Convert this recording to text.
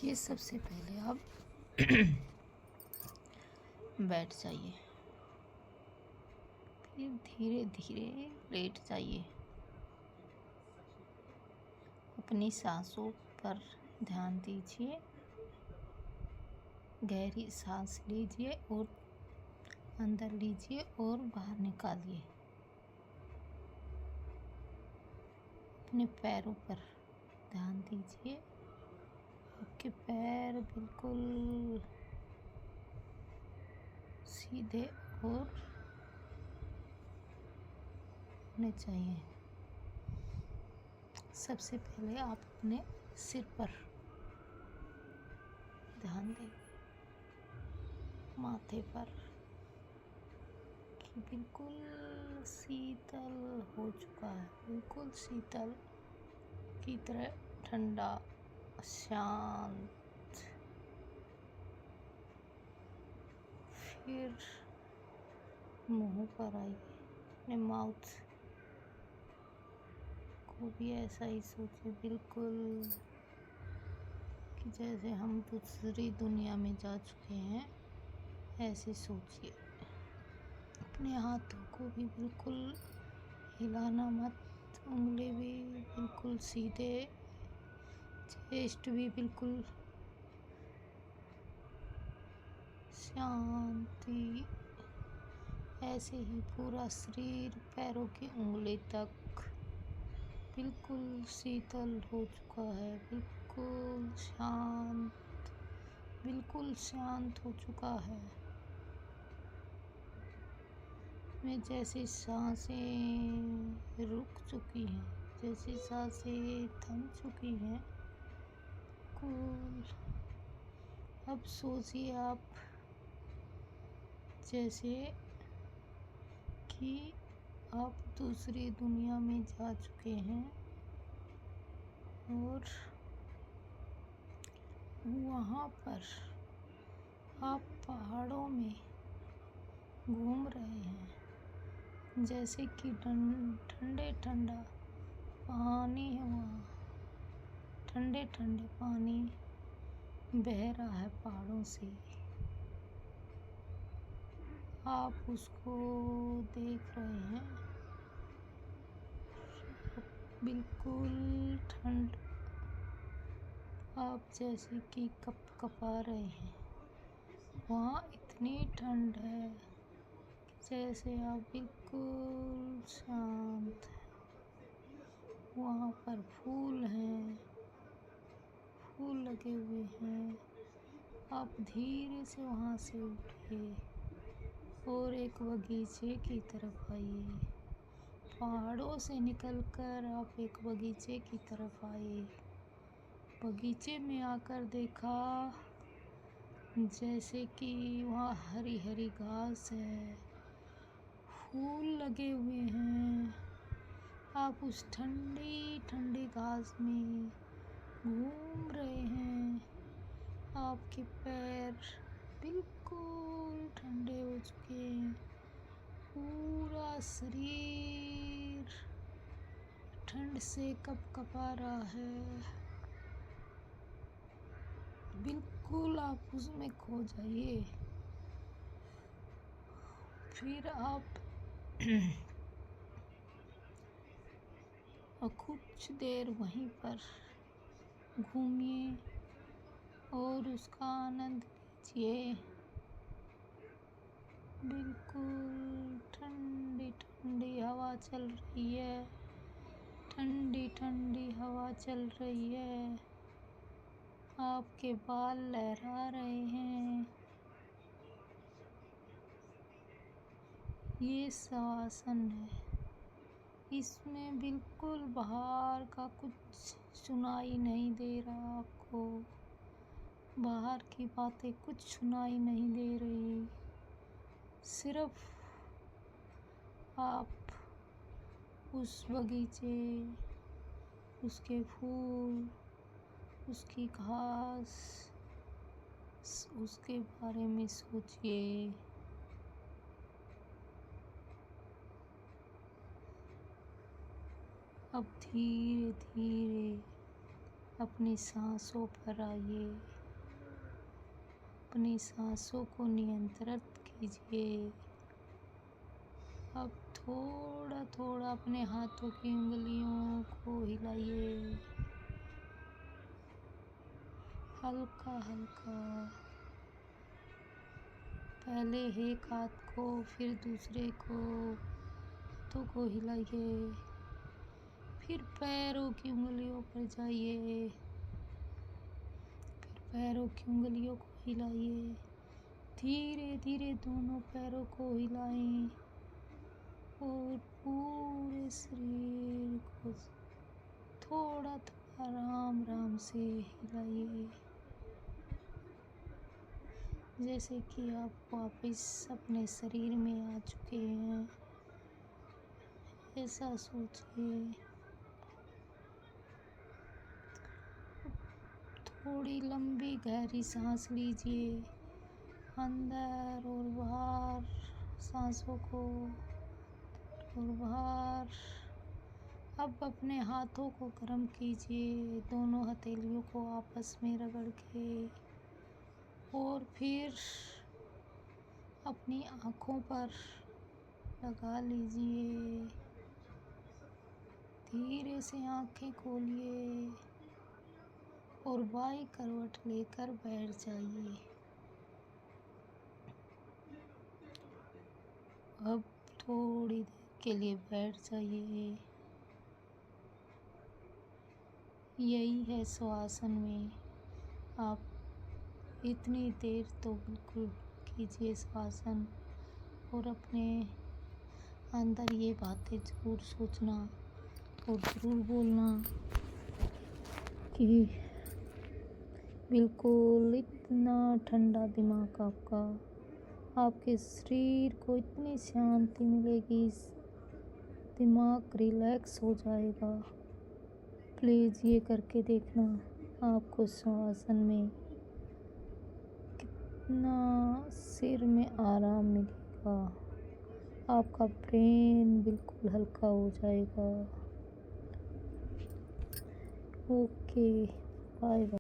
देखिए, सबसे पहले आप बैठ जाइए, फिर धीरे धीरे लेट जाइए। अपनी सांसों पर ध्यान दीजिए। गहरी सांस लीजिए और अंदर लीजिए और बाहर निकालिए। अपने पैरों पर ध्यान दीजिए। आपके पैर बिल्कुल सीधे और होने चाहिए। सबसे पहले आप अपने सिर पर ध्यान दें, माथे पर, कि बिल्कुल शीतल हो चुका है, बिल्कुल शीतल की तरह, ठंडा, शांत। फिर मुंह पर आइए। अपने माउथ को भी ऐसा ही सोचिए, बिल्कुल कि जैसे हम दूसरी दुनिया में जा चुके हैं, ऐसे सोचिए। अपने हाथों को भी बिल्कुल हिलाना मत, उंगली भी बिल्कुल सीधे, चेस्ट भी बिल्कुल शांति। ऐसे ही पूरा शरीर पैरों की उंगली तक बिल्कुल शीतल हो चुका है, बिल्कुल शांत, बिल्कुल शांत हो चुका है। में जैसी सांसें रुक चुकी हैं, जैसी सांसें थम चुकी हैं, बिल्कुल। अब सोचिए आप जैसे कि आप दूसरी दुनिया में जा चुके हैं और वहाँ पर आप पहाड़ों में घूम रहे हैं। जैसे कि ठंडे ठंडा पानी है, वहाँ ठंडे ठंडे पानी बह रहा है पहाड़ों से। आप उसको देख रहे हैं, बिल्कुल ठंड आप जैसे कि कपा रहे हैं। वहाँ इतनी ठंड है जैसे आप बिल्कुल शांत हैं। वहाँ पर फूल हैं, फूल लगे हुए हैं। आप धीरे से वहाँ से उठिए और एक बगीचे की तरफ आइए। पहाड़ों से निकलकर आप एक बगीचे की तरफ आए। बगीचे में आकर देखा जैसे कि वहाँ हरी हरी घास है, फूल लगे हुए हैं। आप उस ठंडी ठंडी घास में घूम रहे हैं। आपके पैर बिल्कुल ठंडे हो चुके हैं। पूरा शरीर ठंड से कपा रहा है। बिल्कुल आप उसमें खो जाइए। फिर आप कुछ देर वहीं पर घूमिए और उसका आनंद लीजिए। बिल्कुल ठंडी ठंडी हवा चल रही है, ठंडी ठंडी हवा चल रही है। आपके बाल लहरा रहे हैं। ये शवासन है। इसमें बिल्कुल बाहर का कुछ सुनाई नहीं दे रहा आपको। बाहर की बातें कुछ सुनाई नहीं दे रही। सिर्फ आप उस बगीचे, उसके फूल, उसकी घास, उसके बारे में सोचिए। अब धीरे धीरे अपनी सांसों पर आइए, अपनी सांसों को नियंत्रित कीजिए। अब थोड़ा थोड़ा अपने हाथों की उंगलियों को हिलाइए, हल्का हल्का। पहले एक हाथ को फिर दूसरे को, हाथों को हिलाइए, फिर पैरों की उंगलियों पर जाइए, फिर पैरों की उंगलियों को हिलाइए। धीरे धीरे दोनों पैरों को हिलाएं और पूरे शरीर को थोड़ा थोड़ा आराम आराम से हिलाइए, जैसे कि आप वापस अपने शरीर में आ चुके हैं, ऐसा सोचिए। थोड़ी लंबी गहरी सांस लीजिए, अंदर और बाहर सांसों को और बाहर। अब अपने हाथों को गर्म कीजिए, दोनों हथेलियों को आपस में रगड़ के, और फिर अपनी आँखों पर लगा लीजिए। धीरे से आँखें खोलिए और बाई करवट लेकर बैठ जाइए। अब थोड़ी देर के लिए बैठ जाइए। यही है श्वासन में। आप इतनी देर तो बिल्कुल कीजिए श्वासन, और अपने अंदर ये बातें ज़रूर सोचना और ज़रूर बोलना कि बिल्कुल इतना ठंडा दिमाग आपका, आपके शरीर को इतनी शांति मिलेगी, दिमाग रिलैक्स हो जाएगा। प्लीज़ ये करके देखना, आपको श्वासन में कितना सिर में आराम मिलेगा, आपका ब्रेन बिल्कुल हल्का हो जाएगा। Okay, bye bye.